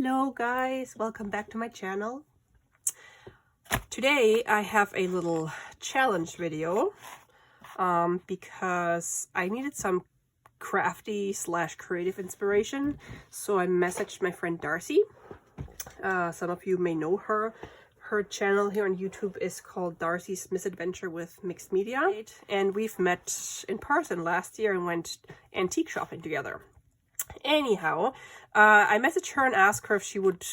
Hello guys, welcome back to my channel. Today I have a little challenge video because I needed some crafty / creative inspiration, so I messaged my friend Darcy. Some of you may know her. Her channel here on YouTube is called Darcy's Misadventure with Mixed Media, and we've met in person last year and went antique shopping together. Anyhow, I messaged her and asked her if she would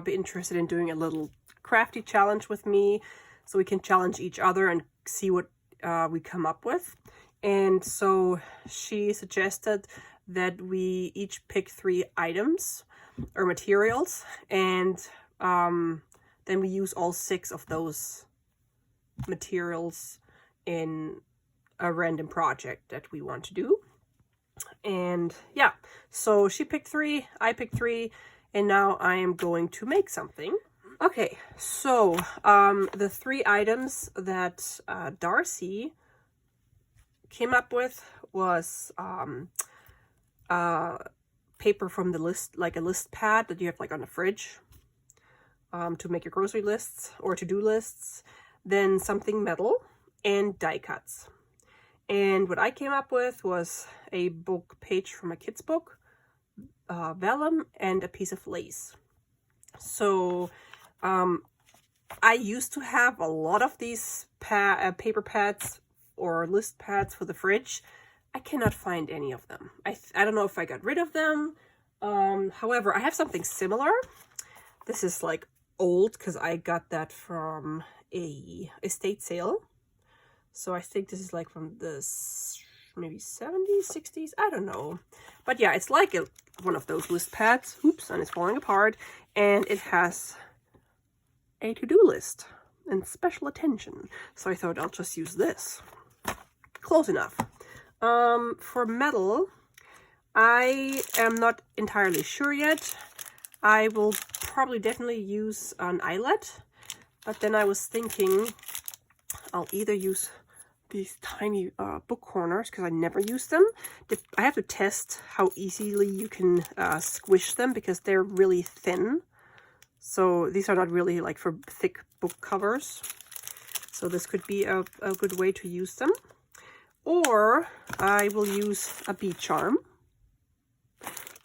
be interested in doing a little crafty challenge with me, so we can challenge each other and see what we come up with. And so she suggested that we each pick 3 items or materials, and then we use all 6 of those materials in a random project that we want to do. And yeah, so she picked 3, I picked 3, and now I am going to make something. Okay, so the 3 items that Darcy came up with was paper from the list, like a list pad that you have like on the fridge to make your grocery lists or to-do lists, then something metal, and die cuts. And what I came up with was a book page from a kid's book, vellum, and a piece of lace. So I used to have a lot of these paper pads or list pads for the fridge. I cannot find any of them. I don't know if I got rid of them. However, I have something similar. This is like old because I got that from a estate sale. So I think this is like from the maybe 70s, 60s, I don't know. But yeah, it's like one of those list pads. Oops, and it's falling apart. And it has a to-do list and special attention. So I thought I'll just use this. Close enough. For metal, I am not entirely sure yet. I will probably definitely use an eyelet. But then I was thinking I'll either use these tiny book corners because I never use them. I have to test how easily you can squish them because they're really thin. So these are not really like for thick book covers. So this could be a good way to use them. Or I will use a bead charm.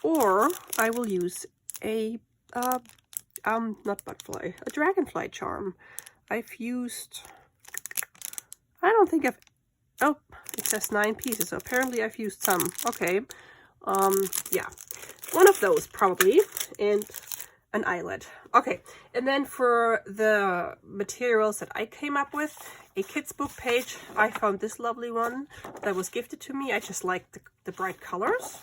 Or I will use a not butterfly, a dragonfly charm. I've used, I don't think I've, oh, it says 9 pieces, so apparently I've used some. Okay, yeah, one of those probably, and an eyelet. Okay, and then for the materials that I came up with, a kid's book page, I found this lovely one that was gifted to me. I just liked the bright colors,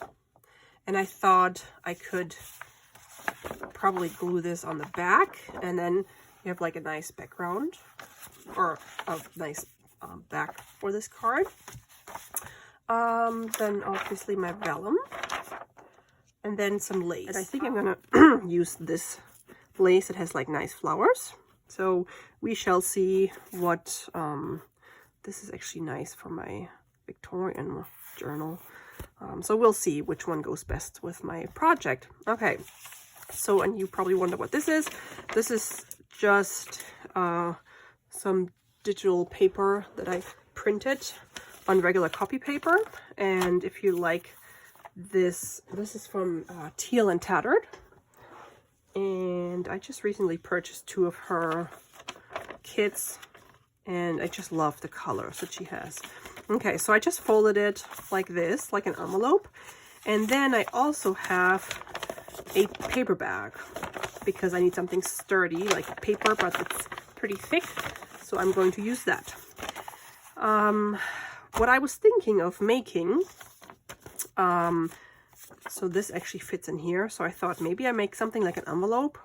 and I thought I could probably glue this on the back, and then you have like a nice background, or a nice back for this card. Then obviously my vellum, and then some lace. And I think I'm gonna use this lace that has like nice flowers. So we shall see what this is actually nice for my Victorian journal. So we'll see which one goes best with my project. Okay, so, and you probably wonder what this is. This is just some digital paper that I printed on regular copy paper. And if you like this, this is from Teal and Tattered. And I just recently purchased 2 of her kits, and I just love the colors that she has. Okay, so I just folded it like this, like an envelope. And then I also have a paper bag because I need something sturdy, like paper, but it's pretty thick. So I'm going to use that. What I was thinking of making, so this actually fits in here. So I thought maybe I make something like an envelope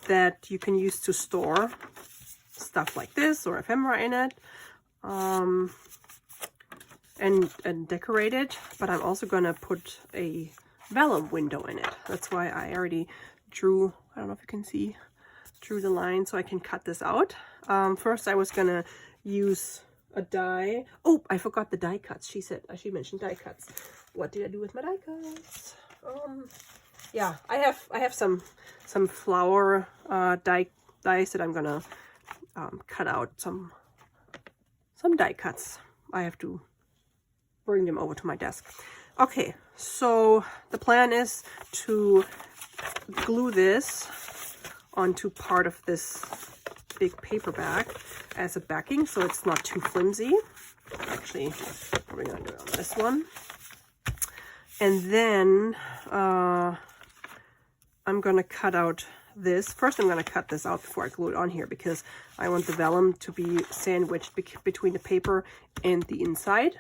that you can use to store stuff like this or ephemera in it, and decorate it. But I'm also gonna put a vellum window in it. That's why I already drew, I don't know if you can see, drew the line so I can cut this out. First I was gonna use a die. Oh, I forgot the die cuts. She mentioned die cuts. What did I do with my die cuts? yeah, I have some flower dies that I'm gonna cut out some die cuts. I have to bring them over to my desk. Okay, so the plan is to glue this onto part of this big paper bag as a backing, so it's not too flimsy. Actually, we're gonna do it on this one. And then I'm gonna cut out this. First, I'm gonna cut this out before I glue it on here because I want the vellum to be sandwiched between the paper and the inside.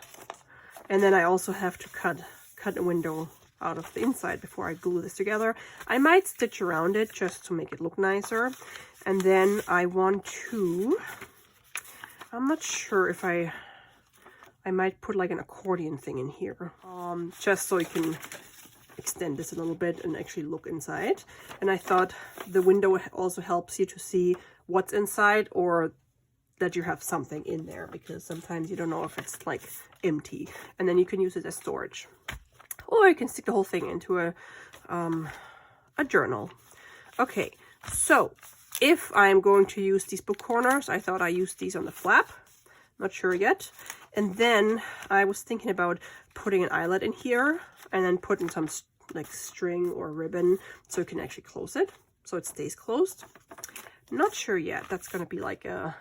And then I also have to cut a window out of the inside before I glue this together. I might stitch around it just to make it look nicer. And then I want to, I'm not sure if I might put like an accordion thing in here, just so you can extend this a little bit and actually look inside. And I thought the window also helps you to see what's inside or that you have something in there, because sometimes you don't know if it's like empty, and then you can use it as storage. Or you can stick the whole thing into a journal. Okay, so if I'm going to use these book corners, I thought I used these on the flap. Not sure yet. And then I was thinking about putting an eyelet in here and then putting some like string or ribbon so you can actually close it, so it stays closed. Not sure yet. That's going to be like a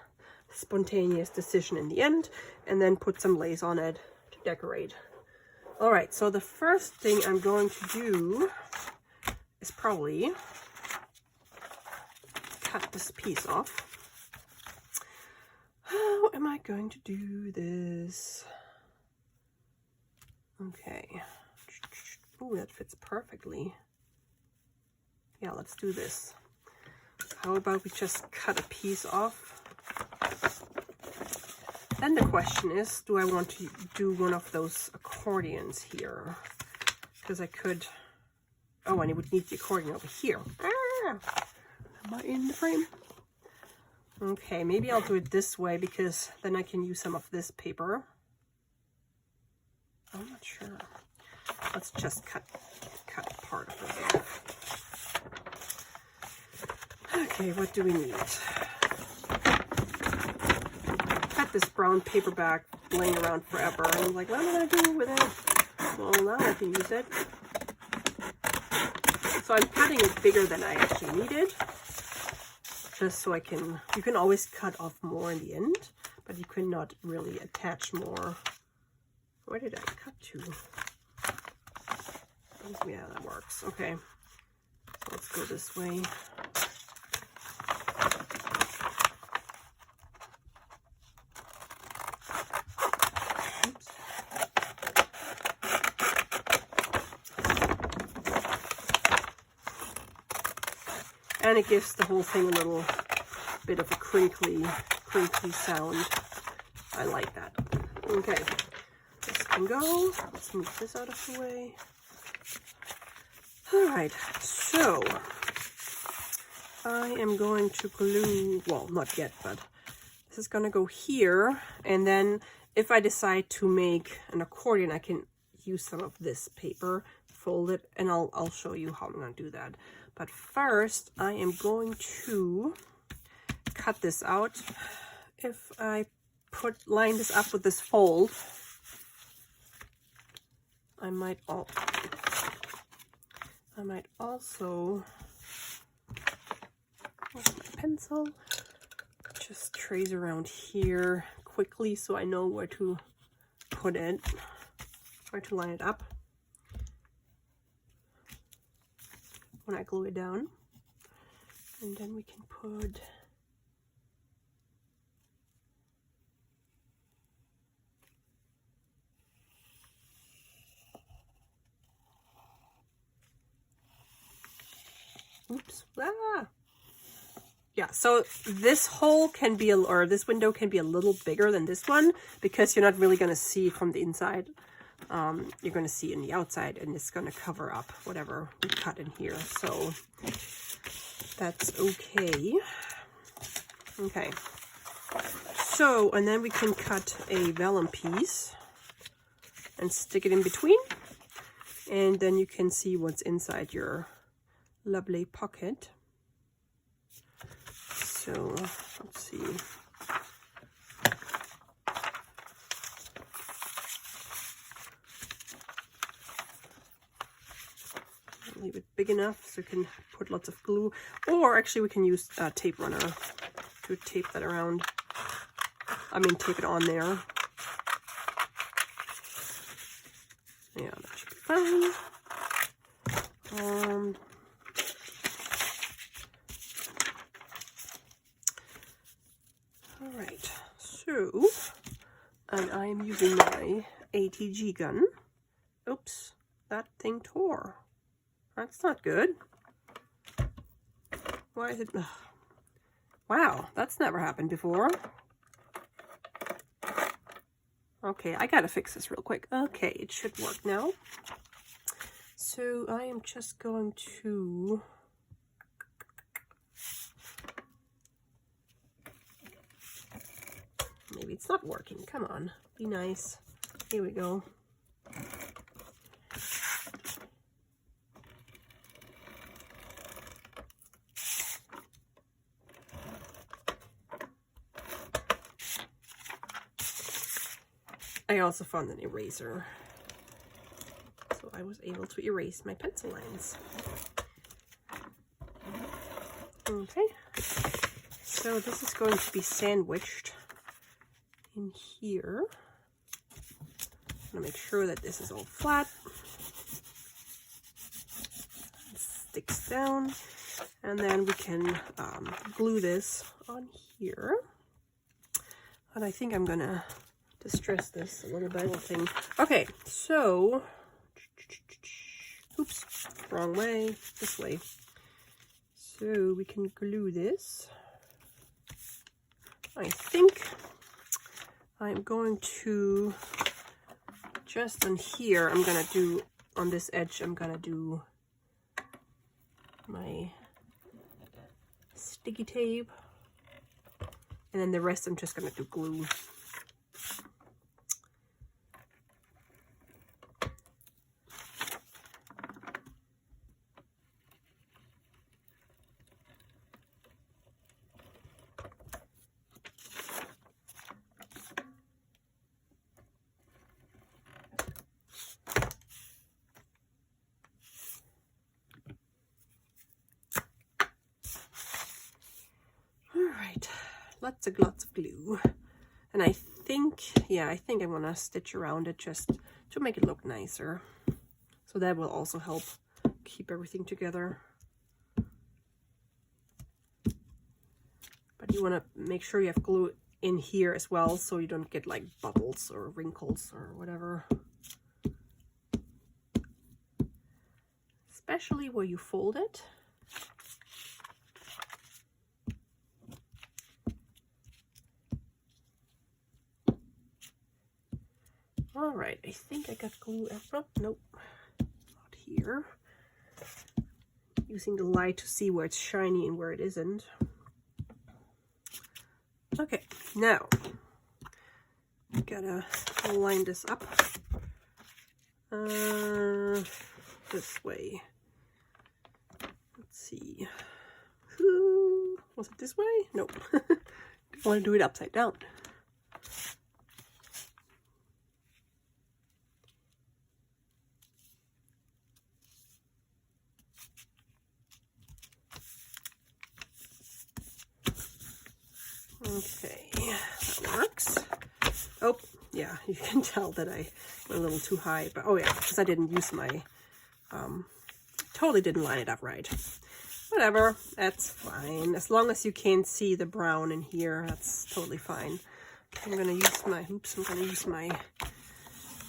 spontaneous decision in the end. And then put some lace on it to decorate. All right, so the first thing I'm going to do is probably cut this piece off. How am I going to do this? Okay. Oh, that fits perfectly. Yeah, let's do this. How about we just cut a piece off? Then the question is, do I want to do one of those accordions here? Because I could... Oh, and it would need the accordion over here. Ah! Am I in the frame? Okay, maybe I'll do it this way because then I can use some of this paper. I'm not sure. Let's just cut part of it off. Okay, what do we need? Got this brown paper bag laying around forever. And I'm like, what am I gonna do with it? Well, now I can use it. So I'm cutting it bigger than I actually needed. Just so I can, you can always cut off more in the end, but you cannot really attach more. Where did I cut to? Yeah, that works. Okay, so let's go this way. Oops. And it gives the whole thing a little bit of a crinkly sound. I like that. Okay, this can go. Let's move this out of the way. All right, so I am going to glue, well, not yet, but this is gonna go here. And then if I decide to make an accordion, I can use some of this paper, fold it, and I'll show you how I'm gonna do that. But first, I am going to cut this out. If I line this up with this fold, I might also, where's my pencil? Just trace around here quickly so I know where to put it, where to line it up when I glue it down. And then we can put oops. Ah. Yeah, so this hole can be, or this window can be a little bigger than this one because you're not really going to see from the inside. You're going to see in the outside, and it's going to cover up whatever we cut in here. So that's okay. Okay. So, and then we can cut a vellum piece and stick it in between. And then you can see what's inside your lovely pocket. So let's see. Leave it big enough so you can put lots of glue, or actually we can use a tape runner to tape that around. I mean, tape it on there. Yeah, that should be fine. All right, so, and I'm using my ATG gun. Oops, that thing tore. That's not good. Why is it? Ugh. Wow, that's never happened before. Okay, I gotta fix this real quick. Okay, it should work now. So I am just going to... Maybe it's not working. Come on, be nice. Here we go. I also found an eraser, so I was able to erase my pencil lines. Okay, so this is going to be sandwiched in here. I'm gonna make sure that this is all flat. It sticks down, and then we can glue this on here. And I think I'm gonna distress this a little bit. Okay, so, oops, wrong way, this way. So we can glue this. I think I'm going to, just on here, I'm gonna do, on this edge, I'm gonna do my sticky tape. And then the rest I'm just gonna do glue. Lots of glue, and I think, yeah, I think I'm gonna stitch around it just to make it look nicer, so that will also help keep everything together. But you want to make sure you have glue in here as well, so you don't get like bubbles or wrinkles or whatever, especially where you fold it. All right, I think I got glue. Oh, nope, not here. Using the light to see where it's shiny and where it isn't. Okay, now gotta line this up this way. Let's see. Was it this way? Nope. I want to do it upside down. Okay, that works. Oh, yeah, you can tell that I went a little too high, but oh yeah, because I didn't use my, totally didn't line it up right. Whatever, that's fine. As long as you can't see the brown in here, that's totally fine. I'm gonna use my, oops, I'm gonna use my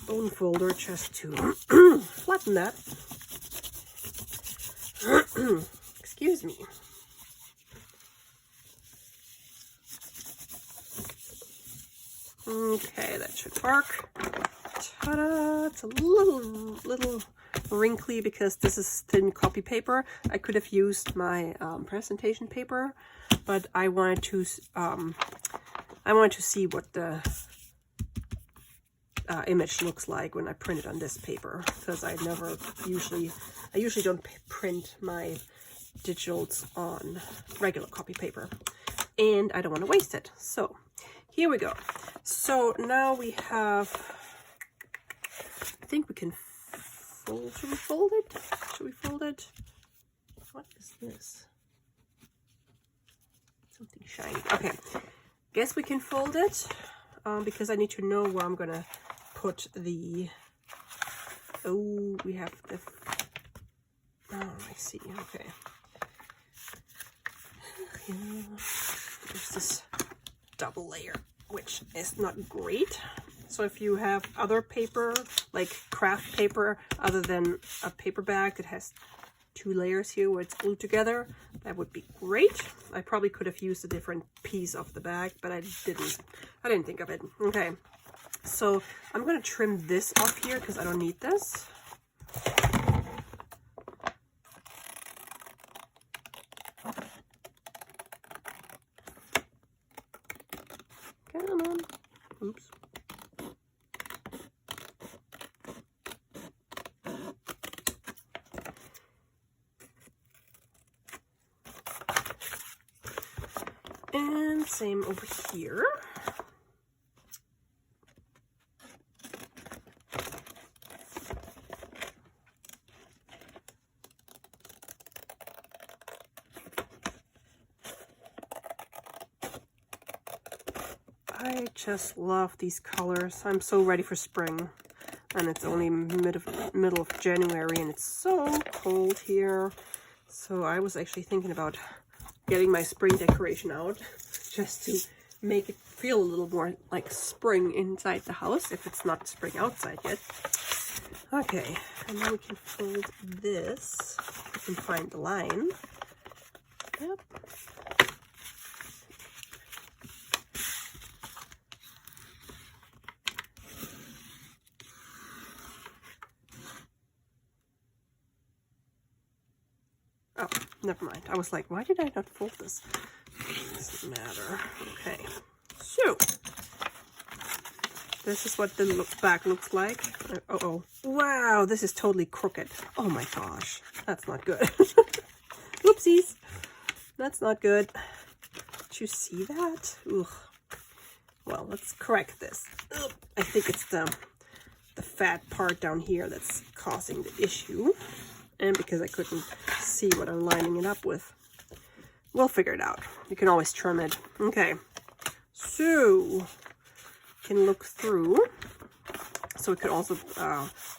bone folder just to flatten that. Excuse me. Okay, that should work. Ta-da! It's a little wrinkly because this is thin copy paper. I could have used my presentation paper, but I wanted to see what the image looks like when I print it on this paper, because I usually don't print my digitals on regular copy paper, and I don't want to waste it. So here we go. So now we have, I think we can fold. Should we fold it? Should we fold it? What is this? Something shiny. Okay, guess we can fold it because I need to know where I'm gonna put the, oh, we have the, oh, I see. Okay, there's this double layer, which is not great. So if you have other paper, like craft paper, other than a paper bag that has 2 layers here where it's glued together, that would be great. I probably could have used a different piece of the bag, but I didn't think of it. Okay, so I'm gonna trim this off here because I don't need this. Come on. Oops. And same over here. I just love these colors. I'm so ready for spring. And it's only middle of January and it's so cold here. So I was actually thinking about getting my spring decoration out just to make it feel a little more like spring inside the house if it's not spring outside yet. Okay, and then we can fold this. We can find the line. Yep. Oh, never mind. I was like, why did I not fold this? Doesn't matter. Okay, so this is what the back looks like. Oh, wow, this is totally crooked. Oh my gosh, that's not good. Whoopsies, that's not good. Did you see that? Ugh. Well, let's correct this. Ugh. I think it's the fat part down here that's causing the issue. And because I couldn't see what I'm lining it up with. We'll figure it out. You can always trim it. Okay, so you can look through. So we could also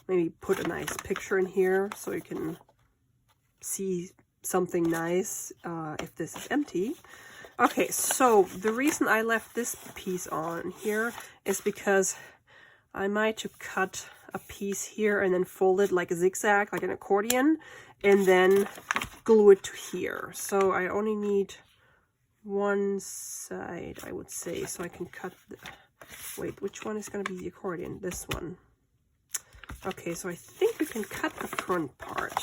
maybe put a nice picture in here so you can see something nice if this is empty. Okay, so the reason I left this piece on here is because I might to cut a piece here and then fold it like a zigzag, like an accordion, and then glue it to here. So I only need one side, I would say, so I can cut the, wait, which one is going to be the accordion? This one. Okay, so I think we can cut the front part.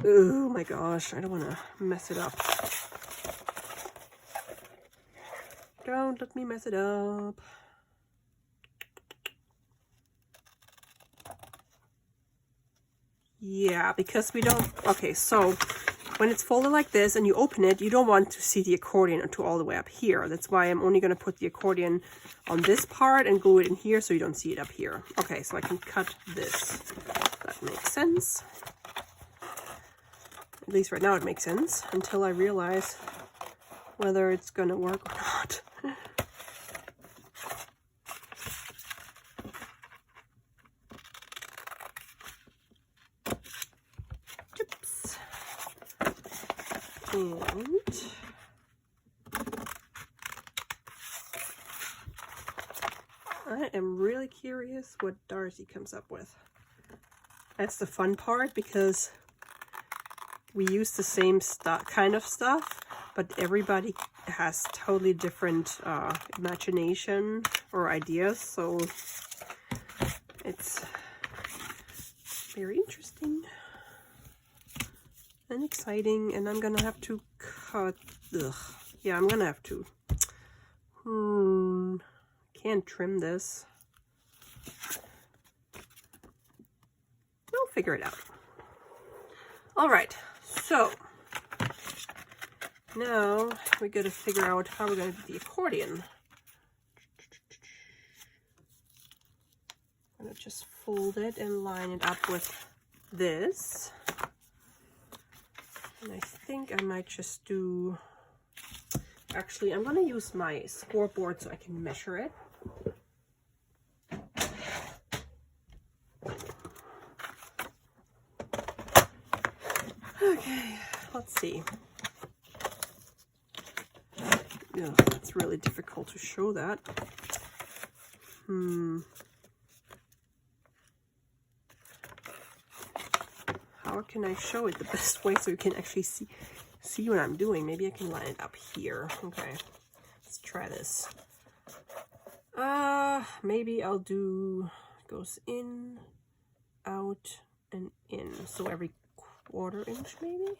Oh my gosh, I don't want to mess it up. Don't let me mess it up. Yeah, because we don't, okay, so when it's folded like this and you open it, you don't want to see the accordion until all the way up here. That's why I'm only going to put the accordion on this part and glue it in here so you don't see it up here. Okay, so I can cut this. That makes sense. At least right now it makes sense until I realize whether it's going to work or not. And I am really curious what Darcy comes up with. That's the fun part because we use the same kind of stuff, but everybody has totally different imagination or ideas, so it's very interesting and exciting. And I'm gonna have to cut, yeah, I'm gonna have to, can't trim this. We'll figure it out. All right, so Now we got to figure out how we're going to do the accordion. I'm going to just fold it and line it up with this. And I think I might just do, actually I'm going to use my scoreboard so I can measure it. Okay, let's see. Yeah, it's really difficult to show that. How can I show it the best way so you can actually see what I'm doing? Maybe I can line it up here. Okay, let's try this. Maybe I'll do, goes in, out, and in. So every 1/4 inch maybe?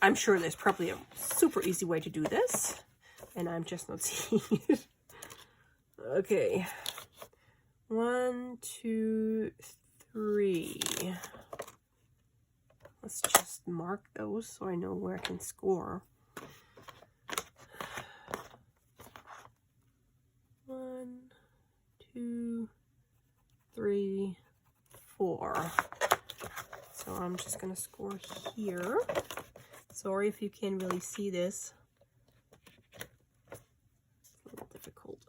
I'm sure there's probably a super easy way to do this, and I'm just not seeing it. Okay. 1, 2, 3. Let's just mark those so I know where I can score. 1, 2, 3, 4. So I'm just gonna score here. Sorry if you can't really see this. It's a little difficult.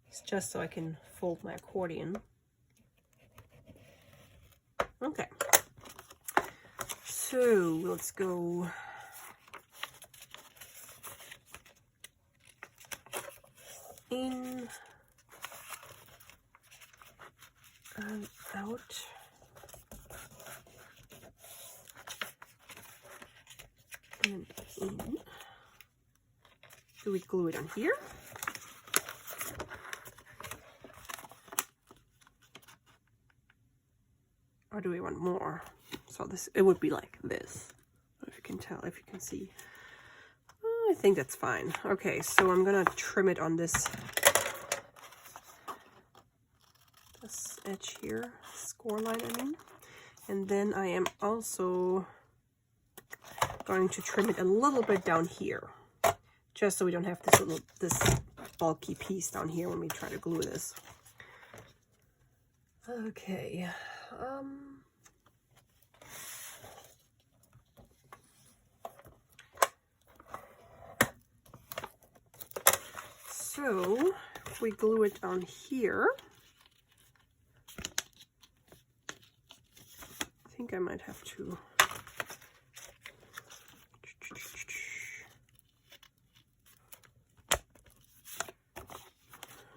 It's just so I can fold my accordion. Okay. So let's go. In and out. And in. Do we glue it on here? Or do we want more? So this, it would be like this. If you can tell, if you can see. I think that's fine. Okay, so I'm gonna trim it on this edge here, score line I mean. And then I am also going to trim it a little bit down here, just so we don't have this bulky piece down here when we try to glue this. Okay. So if we glue it on here, I think I might have to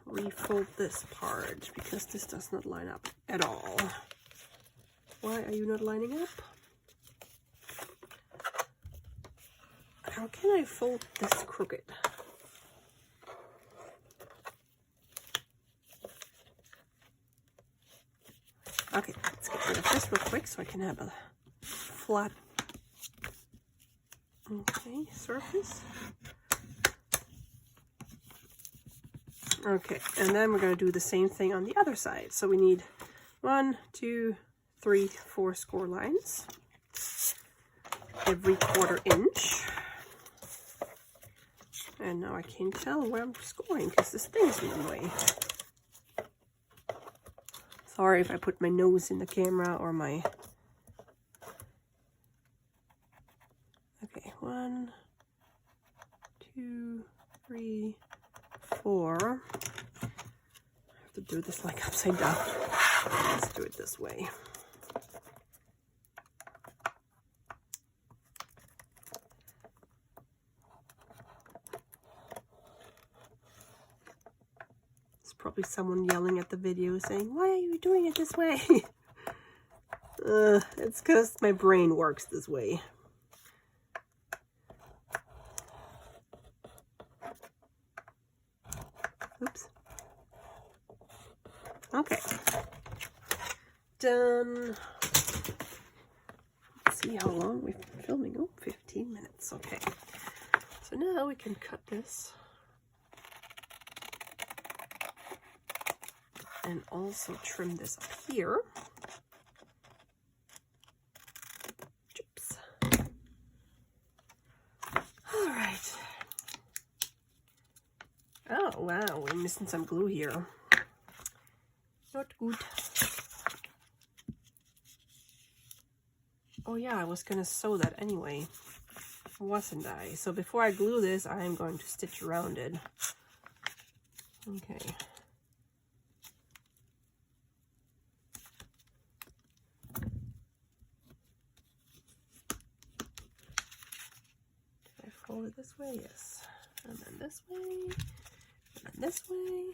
refold this part because this does not line up at all. Why are you not lining up? How can I fold this crooked? Okay, let's get rid of this real quick so I can have a flat, okay, surface. Okay, and then we're going to do the same thing on the other side. So we need 1, 2, 3, 4 score lines every 1/4 inch. And now I can't tell where I'm scoring because this thing's in the way. Sorry if I put my nose in the camera or my... Okay, 1, 2, 3, 4. I have to do this like upside down. Let's do it this way. Probably someone yelling at the video saying, why are you doing it this way? It's because my brain works this way. Oops. Okay. Done. Let's see how long we've been filming. Oh, 15 minutes. Okay. So now we can cut this. And also trim this up here. Chips. All right. Oh, wow, we're missing some glue here. Not good. Oh yeah, I was gonna sew that anyway, wasn't I? So before I glue this, I am going to stitch around it. Okay. Did I fold it this way? Yes. And then this way, and then this way.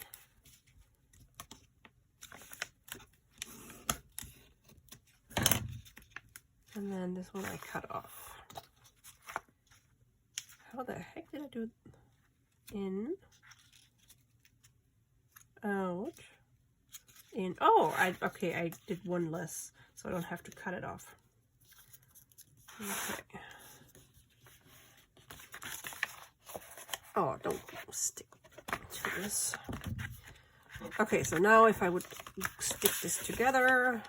And then this one I cut off. How the heck did I do it? In, out, in. Oh, okay, I did one less, so I don't have to cut it off. Okay. Oh, don't stick to this. Okay, so now if I would stick this together,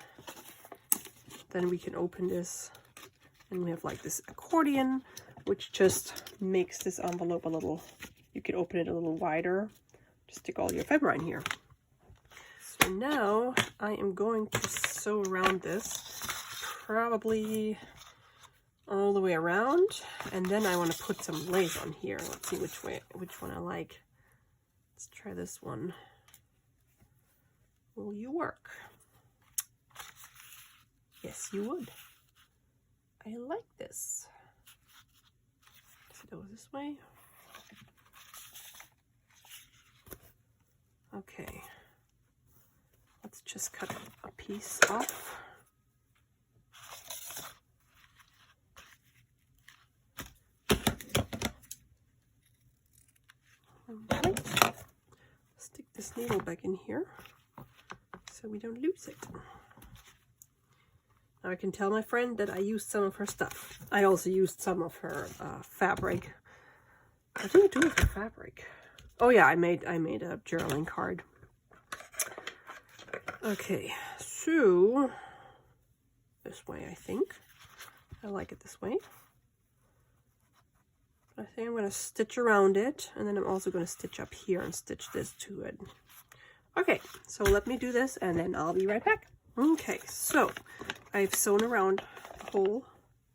then we can open this, and we have like this accordion, which just makes this envelope a little, you can open it a little wider to stick all your ephemera in here. So now I am going to sew around this, probably all the way around, and then I want to put some lace on here. Let's see which one I like. Let's try this one. Will you work? Yes, you would. I like this. Does it go this way? Okay. Let's just cut a piece off. Okay. Stick this needle back in here so we don't lose it. Now I can tell my friend that I used some of her stuff. I also used some of her fabric. What did I do with the fabric? Oh yeah, I made a journaling card. Okay, so this way I think. I like it this way. I think I'm going to stitch around it, and then I'm also going to stitch up here and stitch this to it. Okay, so let me do this and then I'll be right back. Okay, so I've sewn around the whole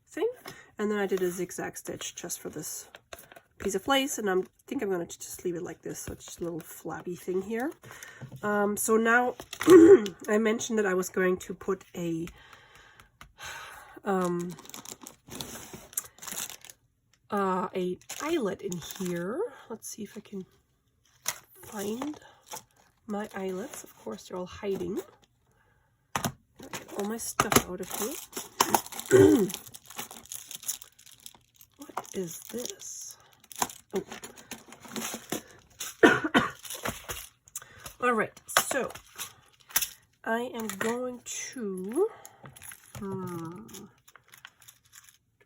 thing, and then I did a zigzag stitch just for this piece of lace, and I think I'm going to just leave it like this, so it's just a little flabby thing here. So now I mentioned that I was going to put a eyelet in here. Let's see if I can find my eyelets. Of course, they're all hiding. Get all my stuff out of here. What is this? Oh. All right, so I am going to. Do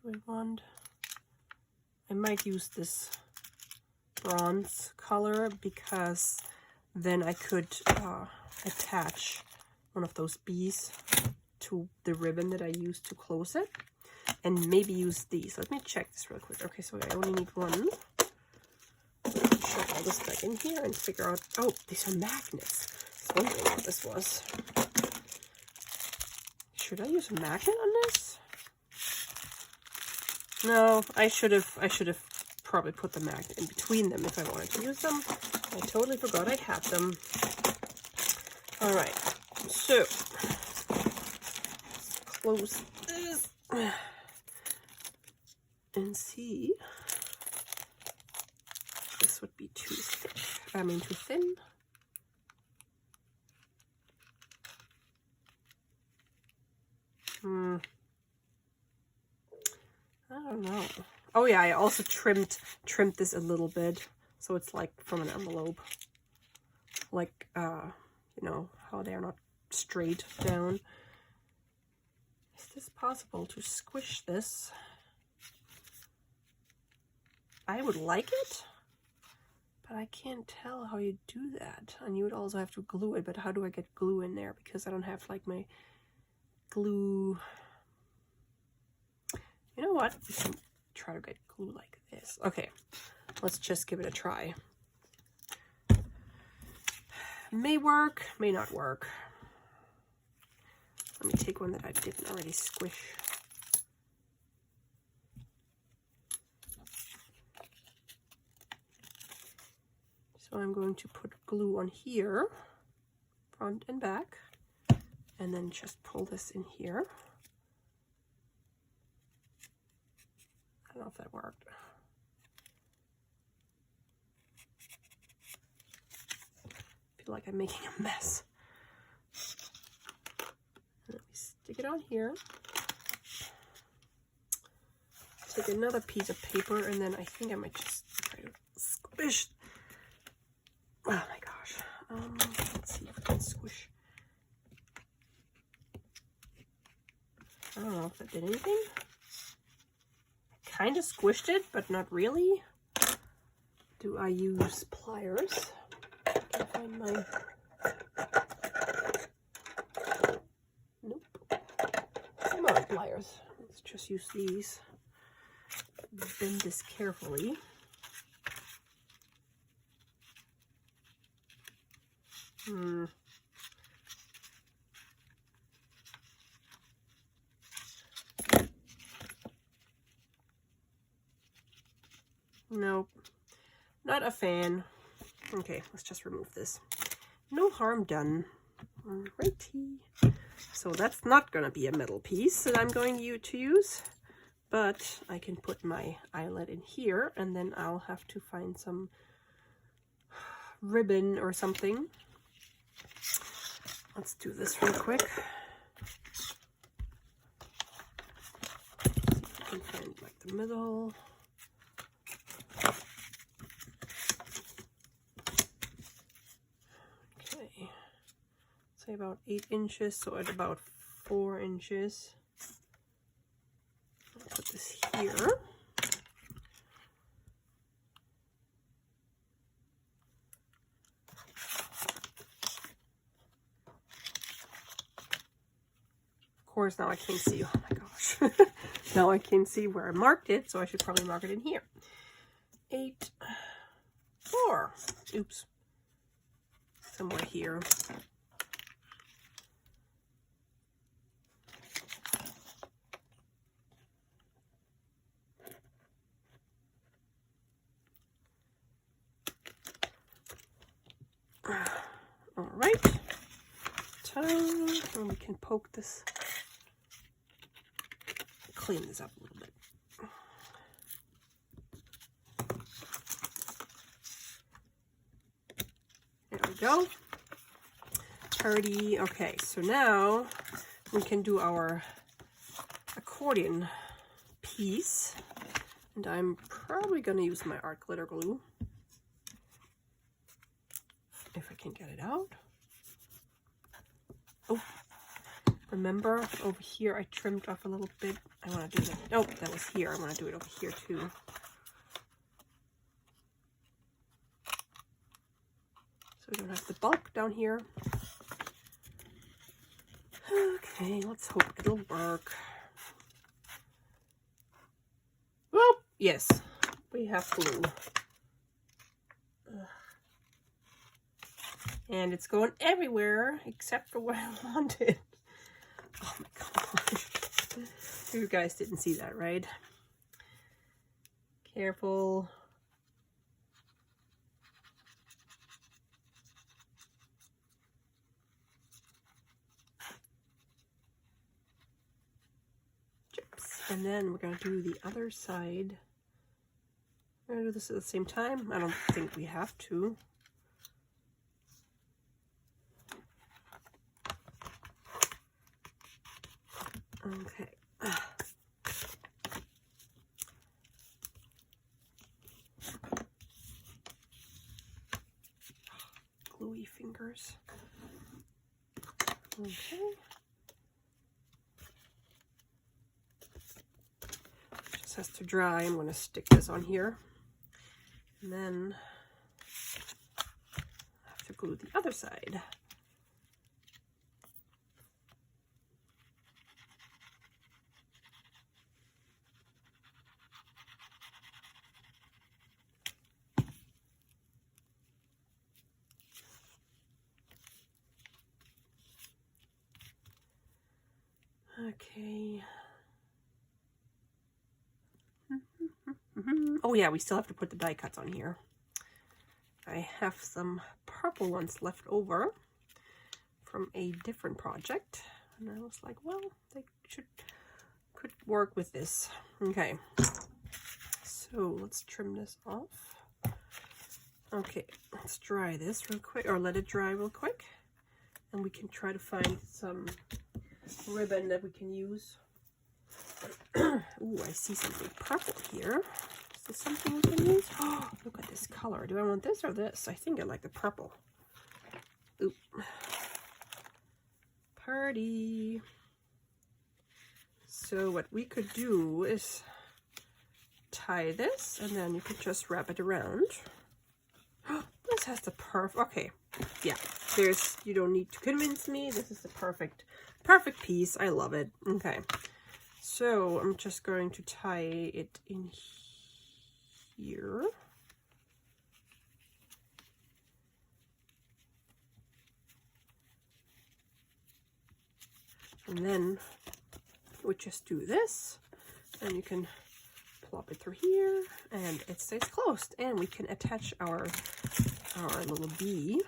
I want? I might use this bronze color because then I could attach one of those bees to the ribbon that I used to close it, and maybe use these. Let me check this real quick. Okay, so I only need one. Shove all this back in here and figure out. Oh, these are magnets. I was wondering what this was. Should I use a magnet on this? No, I should have probably put the magnet in between them if I wanted to use them. I totally forgot I had them. All right, so close this and see. This would be too thick. I mean, too thin. I don't know. Oh yeah, I also trimmed this a little bit, so it's like from an envelope. Like, you know, how they're not straight down. Is this possible to squish this? I would like it, but I can't tell how you do that. And you would also have to glue it, but how do I get glue in there? Because I don't have like my glue. You know what? We can try to get glue like this. Okay, let's just give it a try. May work, may not work. Let me take one that I didn't already squish. So I'm going to put glue on here, front and back, and then just pull this in here. I don't know if that worked. I feel like I'm making a mess. Let me stick it on here. Take another piece of paper, and then I think I might just try to squish. Oh my gosh. Let's see if we can squish. I don't know if that did anything. Kind of squished it, but not really. Do I use pliers? I can't find my... Nope. Come on, pliers. Let's just use these. Bend this carefully. Nope, not a fan. Okay, let's just remove this. No harm done. Alrighty. So that's not gonna be a metal piece that I'm going to use, but I can put my eyelet in here, and then I'll have to find some ribbon or something. Let's do this real quick. See if I can find like the middle. Okay, say about 8 inches, so at about 4 inches. I'll put this here. Of course, now I can't see. Oh my gosh. Now I can see where I marked it, so I should probably mark it in here. 8, 4. Oops. Somewhere here. All right. And we can poke this. Clean this up a little bit. There we go. Party. Okay, so now we can do our accordion piece. And I'm probably going to use my art glitter glue. If I can get it out. Oh, remember over here I trimmed off a little bit. I want to do that. Oh, that was here. I want to do it over here too. So we don't have the bulk down here. Okay, let's hope it'll work. Well, yes, we have glue. And it's going everywhere except for where I wanted. Oh my gosh. You guys didn't see that, right? Careful. And then we're going to do the other side. We're going to do this at the same time. I don't think we have to. Okay. Gluey fingers. Okay. Just has to dry. I'm going to stick this on here. And then I have to glue the other side. Okay. Oh yeah, we still have to put the die cuts on here. I have some purple ones left over from a different project, and I was like, well, they could work with this. Okay, so let's trim this off. Okay, let's dry this real quick, or let it dry real quick, and we can try to find some ribbon that we can use. Ooh, I see something purple here. Is this something we can use? Oh, look at this color. Do I want this or this? I think I like the purple. Ooh. Party. So what we could do is tie this, and then you could just wrap it around. This has the perfect, okay, yeah, you don't need to convince me. This is the perfect piece. I love it. Okay, so I'm just going to tie it in here. And then we just do this, and you can plop it through here, and it stays closed, and we can attach our little bee.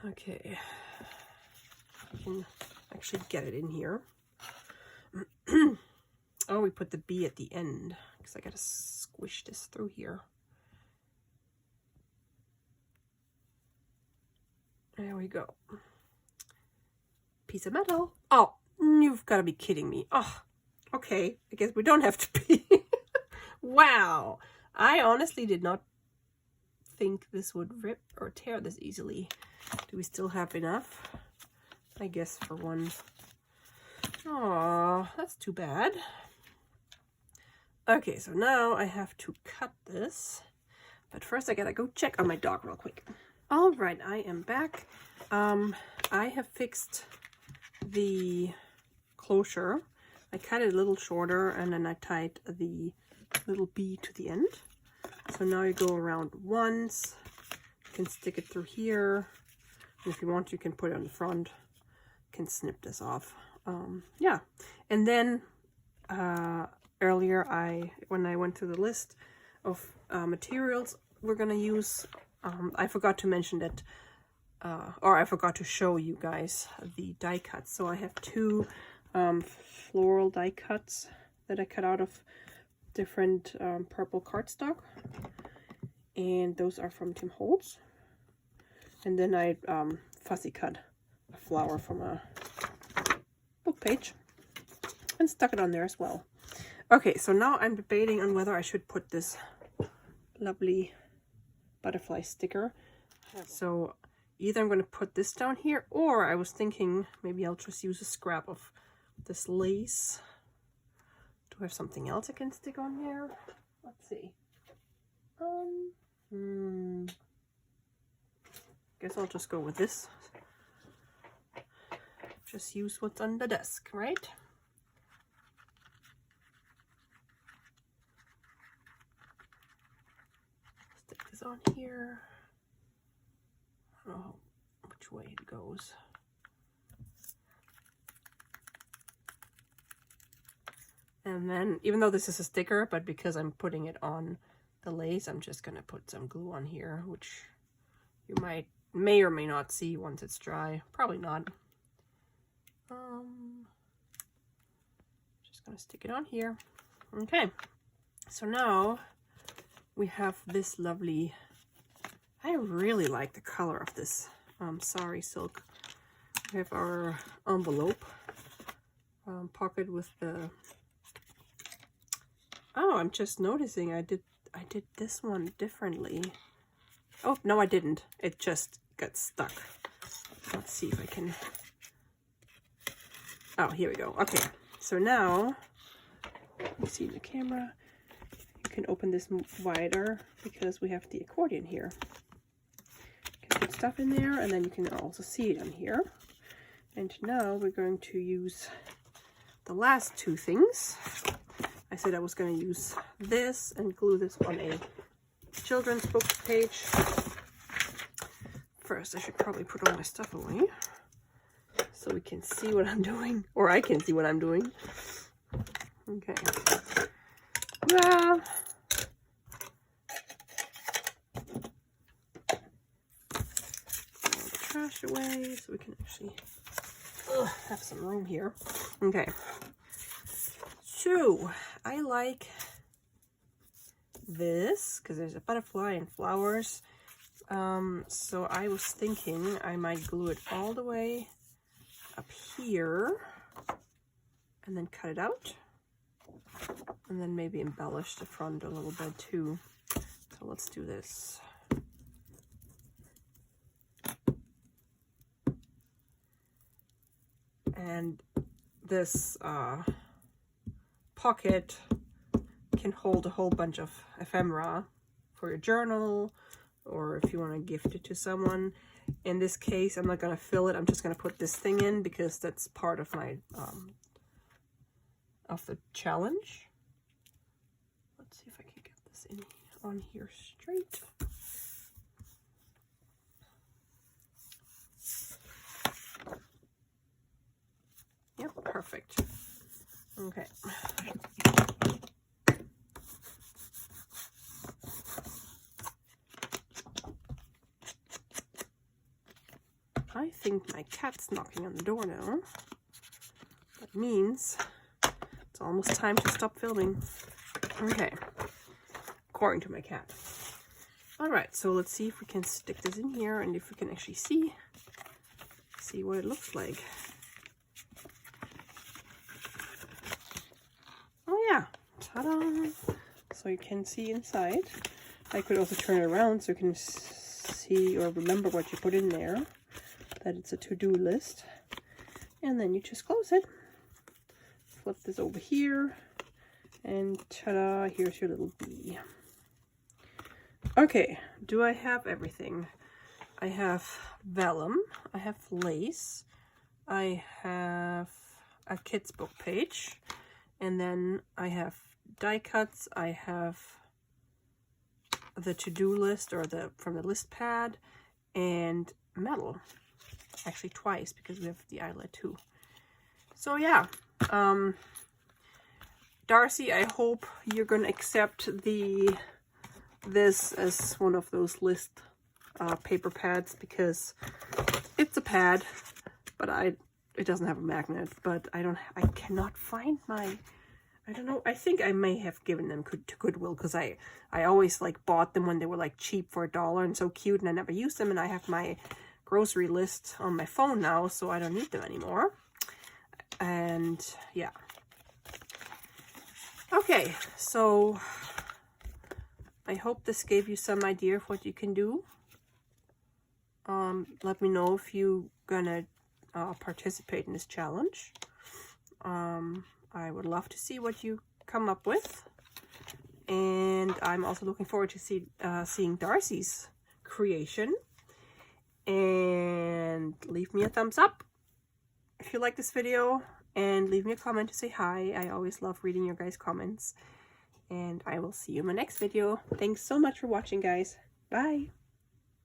Okay, I can actually get it in here. Oh, we put the bee at the end because I gotta squish this through here. There we go. Piece of metal. Oh, you've got to be kidding me. Oh, okay. I guess we don't have to be. Wow. I honestly did not think this would rip or tear this easily. Do we still have enough? I guess for one. Oh, that's too bad. Okay, so now I have to cut this. But first I gotta go check on my dog real quick. All right, I am back. I have fixed the closure. I cut it a little shorter, and then I tied the little bee to the end. So now you go around once. You can stick it through here. And if you want, you can put it on the front. You can snip this off. Yeah. And then earlier, when I went to the list of materials we're gonna use, I forgot to mention that, or I forgot to show you guys the die cuts. So I have two floral die cuts that I cut out of different purple cardstock, and those are from Tim Holtz. And then I fussy cut a flower from a book page and stuck it on there as well. Okay, so now I'm debating on whether I should put this lovely butterfly sticker. So either I'm going to put this down here, or I was thinking maybe I'll just use a scrap of this lace. Do I have something else I can stick on here? Let's see. Guess I'll just go with this. Just use what's on the desk, right? Stick this on here. I don't know which way it goes. And then, even though this is a sticker, but because I'm putting it on the lace, I'm just going to put some glue on here, which you may or may not see once it's dry. Probably not. Just going to stick it on here. Okay. So now we have this lovely, I really like the color of this sari silk. We have our envelope pocket with the, oh, I'm just noticing I did this one differently. Oh, no, I didn't. It just got stuck. Let's see if I can, oh, here we go. Okay, so now, you see the camera, you can open this wider because we have the accordion here. You can put stuff in there, and then you can also see it on here. And now we're going to use the last two things. I said I was going to use this and glue this on a children's book page. First, I should probably put all my stuff away so we can see what I'm doing, or I can see what I'm doing. Okay. Throw the trash away so we can actually have some room here. Okay. So, I like this because there's a butterfly and flowers. So I was thinking I might glue it all the way up here and then cut it out. And then maybe embellish the front a little bit too. So let's do this. And this pocket can hold a whole bunch of ephemera for your journal, or if you want to gift it to someone. In this case, I'm not going to fill it. I'm just going to put this thing in because that's part of my of the challenge. Let's see if I can get this in on here straight. Yep, perfect. Okay. I think my cat's knocking on the door now. That means it's almost time to stop filming. Okay, according to my cat. All right, so let's see if we can stick this in here and if we can actually see what it looks like. Oh yeah, ta-da! So you can see inside. I could also turn it around so you can see or remember what you put in there. That it's a to-do list. And then you just close it. Flip this over here. And ta-da, here's your little bee. Okay, do I have everything? I have vellum, I have lace, I have a kid's book page, and then I have die cuts, I have the to-do list or from the list pad, and metal. Actually twice because we have the eyelet too. So yeah, Darcy, I hope you're gonna accept this as one of those list paper pads, because it's a pad, but it doesn't have a magnet. But I cannot find my, I don't know, I think I may have given them to Goodwill, because I always like bought them when they were like cheap for $1 and so cute, and I never used them, and I have my grocery list on my phone now, so I don't need them anymore. And yeah. Okay, so I hope this gave you some idea of what you can do. Let me know if you're gonna participate in this challenge. I would love to see what you come up with. And I'm also looking forward to seeing Darcy's creation. And leave me a thumbs up if you like this video, and leave me a comment to say hi. I always love reading your guys' comments. And I will see you in my next video. Thanks so much for watching, guys. Bye.